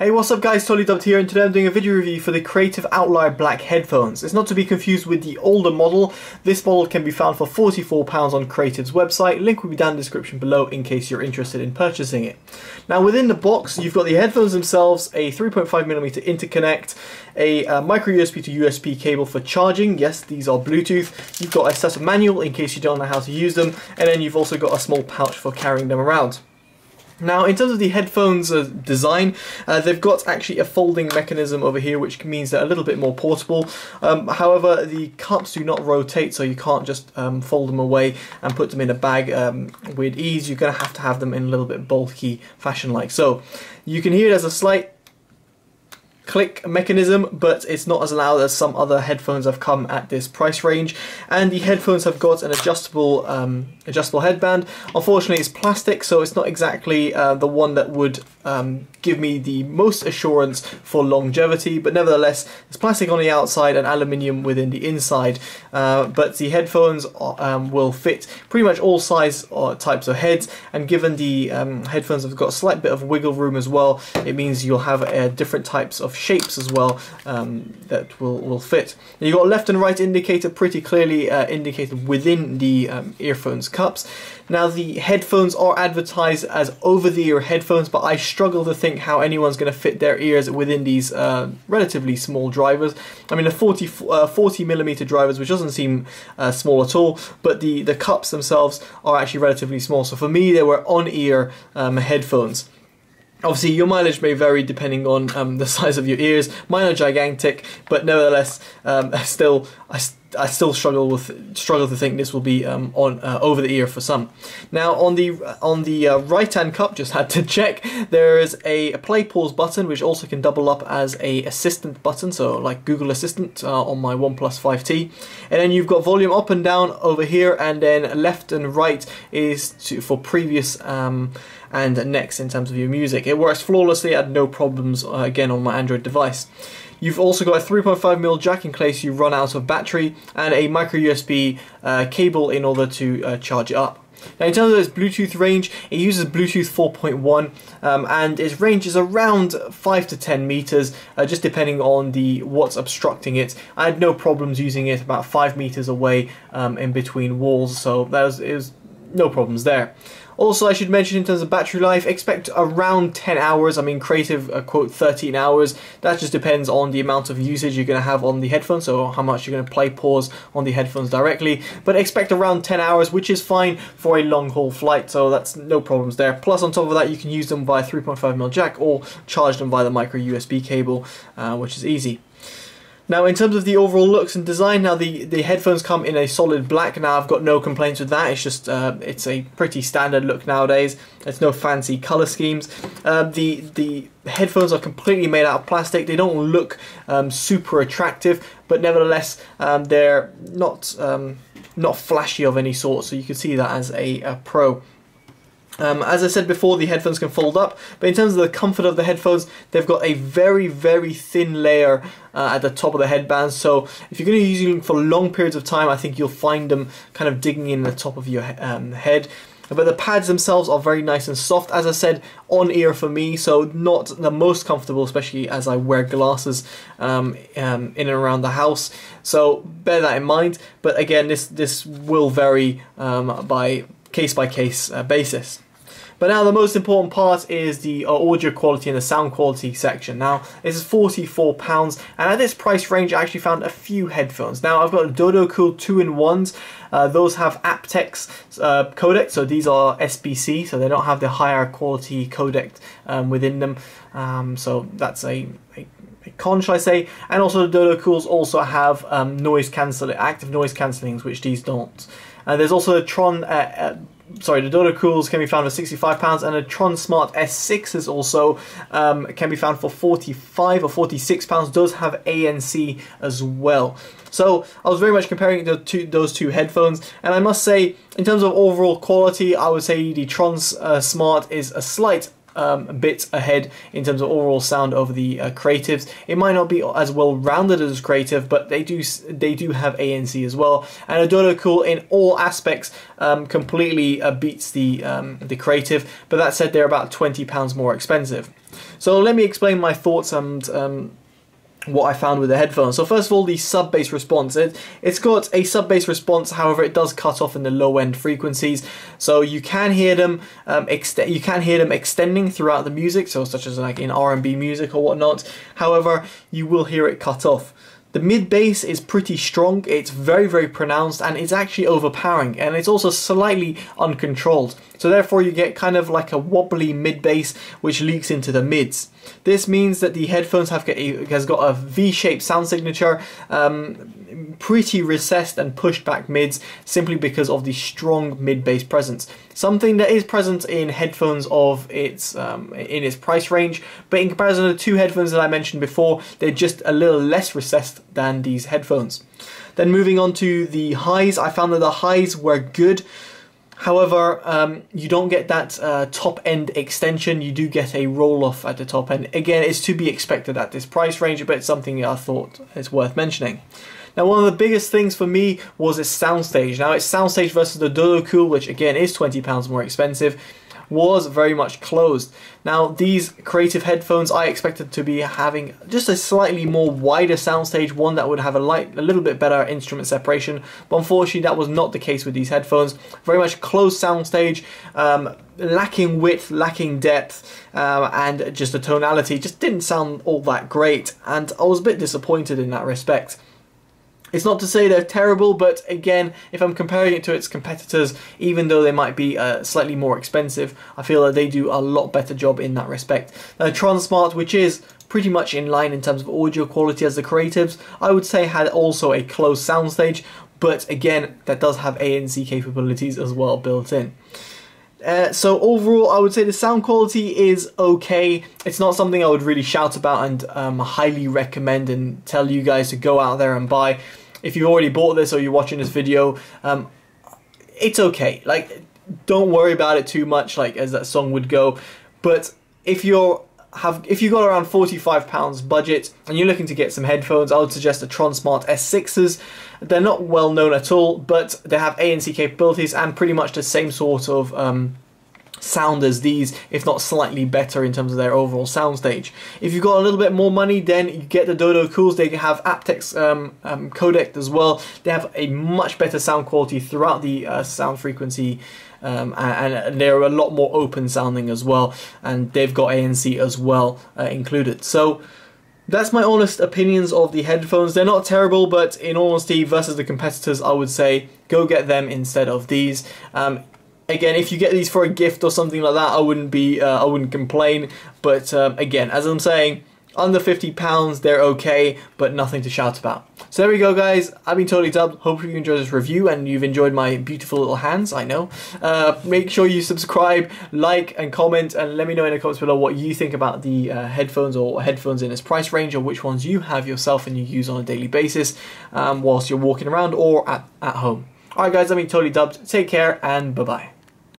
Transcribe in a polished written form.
Hey, what's up guys, TotallyDubbed here, and today I'm doing a video review for the Creative Outlier Black headphones. It's not to be confused with the older model. This model can be found for £44 on Creative's website. Link will be down in the description below in case you're interested in purchasing it. Now within the box you've got the headphones themselves, a 3.5mm interconnect, a micro USB to USB cable for charging. Yes, these are Bluetooth. You've got a set of manual in case you don't know how to use them, and then you've also got a small pouch for carrying them around. Now, in terms of the headphones design, they've got actually a folding mechanism over here, which means they're a little bit more portable. However, the cups do not rotate, so you can't just fold them away and put them in a bag with ease. You're going to have them in a little bit bulky fashion like so. You can hear it as a slight click mechanism, but it's not as loud as some other headphones have come at this price range. And the headphones have got an adjustable headband. Unfortunately, it's plastic, so it's not exactly the one that would give me the most assurance for longevity, but nevertheless it's plastic on the outside and aluminium within the inside. But the headphones will fit pretty much all size or types of heads, and given the headphones have got a slight bit of wiggle room as well, it means you'll have different types of shapes as well that will fit. Now, you've got left and right indicator pretty clearly indicated within the earphones cups. Now, the headphones are advertised as over-the-ear headphones, but I struggle to think how anyone's going to fit their ears within these relatively small drivers. I mean, the 40mm drivers, which doesn't seem small at all, but the cups themselves are actually relatively small. So for me, they were on-ear headphones. Obviously, your mileage may vary depending on the size of your ears. Mine are gigantic, but nevertheless, I still struggle to think this will be over the ear for some. Now, on the right-hand cup, just had to check, there is a play pause button, which also can double up as a assistant button, so like Google Assistant on my OnePlus 5T. And then you've got volume up and down over here, and then left and right is for previous and next in terms of your music. It works flawlessly. I had no problems again on my Android device. You've also got a 3.5mm jack in case you run out of battery, and a micro USB cable in order to charge it up. Now, in terms of its Bluetooth range, it uses Bluetooth 4.1 and its range is around 5 to 10 meters, just depending on what's obstructing it. I had no problems using it about 5 meters away in between walls, so it was no problems there. Also, I should mention in terms of battery life, expect around 10 hours. I mean, Creative quote 13 hours. That just depends on the amount of usage you're going to have on the headphones, so how much you're going to play pause on the headphones directly. But expect around 10 hours, which is fine for a long haul flight, so that's no problems there. Plus, on top of that, you can use them via 3.5mm jack or charge them via the micro USB cable, which is easy. Now, in terms of the overall looks and design, now the headphones come in a solid black. Now, I've got no complaints with that. It's just it's a pretty standard look nowadays. There's no fancy color schemes. The headphones are completely made out of plastic. They don't look super attractive, but nevertheless, they're not flashy of any sort. So you can see that as a pro. As I said before, the headphones can fold up, but in terms of the comfort of the headphones, they've got a very, very thin layer at the top of the headband, so if you're going to use them for long periods of time, I think you'll find them kind of digging in the top of your head. But the pads themselves are very nice and soft, as I said, on ear for me, so not the most comfortable, especially as I wear glasses in and around the house, so bear that in mind. But again, this will vary by case basis. But now the most important part is the audio quality and the sound quality section. Now, this is £44, and at this price range I actually found a few headphones. Now, I've got Dodo Cool 2-in-1s. Those have aptX codec, so these are SBC, so they don't have the higher quality codec within them. So that's a con, shall I say. And also the Dodo Cools also have active noise cancellings, which these don't. There's also the the Dodo Cools can be found for £65, and a Tron Smart S6 also can be found for £45 or £46. Does have ANC as well. So I was very much comparing those two headphones, and I must say, in terms of overall quality, I would say the Tron Smart is a slight bit ahead in terms of overall sound over the creatives. It might not be as well rounded as creative, but they do have ANC as well. And a Dodo Cool in all aspects completely beats the creative. But that said, they're about £20 more expensive. So let me explain my thoughts and what I found with the headphones. So first of all, the sub-bass response. It's got a sub-bass response, however it does cut off in the low-end frequencies. So you can hear them extending throughout the music, so such as like in R&B music or whatnot. However, you will hear it cut off. The mid-bass is pretty strong, it's very, very pronounced, and it's actually overpowering, and it's also slightly uncontrolled. So therefore you get kind of like a wobbly mid-bass which leaks into the mids. This means that the headphones has got a V-shaped sound signature, pretty recessed and pushed back mids, simply because of the strong mid-bass presence. Something that is present in headphones of its price range, but in comparison to the two headphones that I mentioned before, they're just a little less recessed than these headphones. Then moving on to the highs, I found that the highs were good. However, you don't get that top end extension, you do get a roll off at the top end. Again, it's to be expected at this price range, but it's something I thought is worth mentioning. Now, one of the biggest things for me was its soundstage. Now, its soundstage versus the Dodo Cool, which again is £20 more expensive, was very much closed. Now, these creative headphones I expected to be having just a slightly more wider soundstage, one that would have a little bit better instrument separation, but unfortunately that was not the case with these headphones. Very much closed soundstage, lacking width, lacking depth, and just the tonality just didn't sound all that great, and I was a bit disappointed in that respect. It's not to say they're terrible, but again, if I'm comparing it to its competitors, even though they might be slightly more expensive, I feel that they do a lot better job in that respect. Transmart, which is pretty much in line in terms of audio quality as the creatives, I would say had also a closed soundstage, but again, that does have ANC capabilities as well built in. So overall, I would say the sound quality is okay. It's not something I would really shout about and highly recommend and tell you guys to go out there and buy. If you've already bought this or you're watching this video, it's okay. Like, don't worry about it too much, like as that song would go. But if you got around £45 budget and you're looking to get some headphones, I would suggest the Transmart S6s. They're not well known at all, but they have ANC capabilities and pretty much the same sort of sound as these, if not slightly better in terms of their overall soundstage. If you've got a little bit more money, then you get the Dodo Cools. They have aptX codec as well. They have a much better sound quality throughout the sound frequency, and they're a lot more open sounding as well, and they've got ANC as well included. So that's my honest opinions of the headphones. They're not terrible, but in all honesty, versus the competitors, I would say go get them instead of these. Again, if you get these for a gift or something like that, I wouldn't complain. But again, as I'm saying, under £50, they're okay, but nothing to shout about. So there we go, guys. I've been Totally Dubbed. Hope you enjoyed this review and you've enjoyed my beautiful little hands, I know. Make sure you subscribe, like, and comment, and let me know in the comments below what you think about the headphones or headphones in this price range, or which ones you have yourself and you use on a daily basis whilst you're walking around or at home. Alright guys, I've been Totally Dubbed. Take care and bye-bye.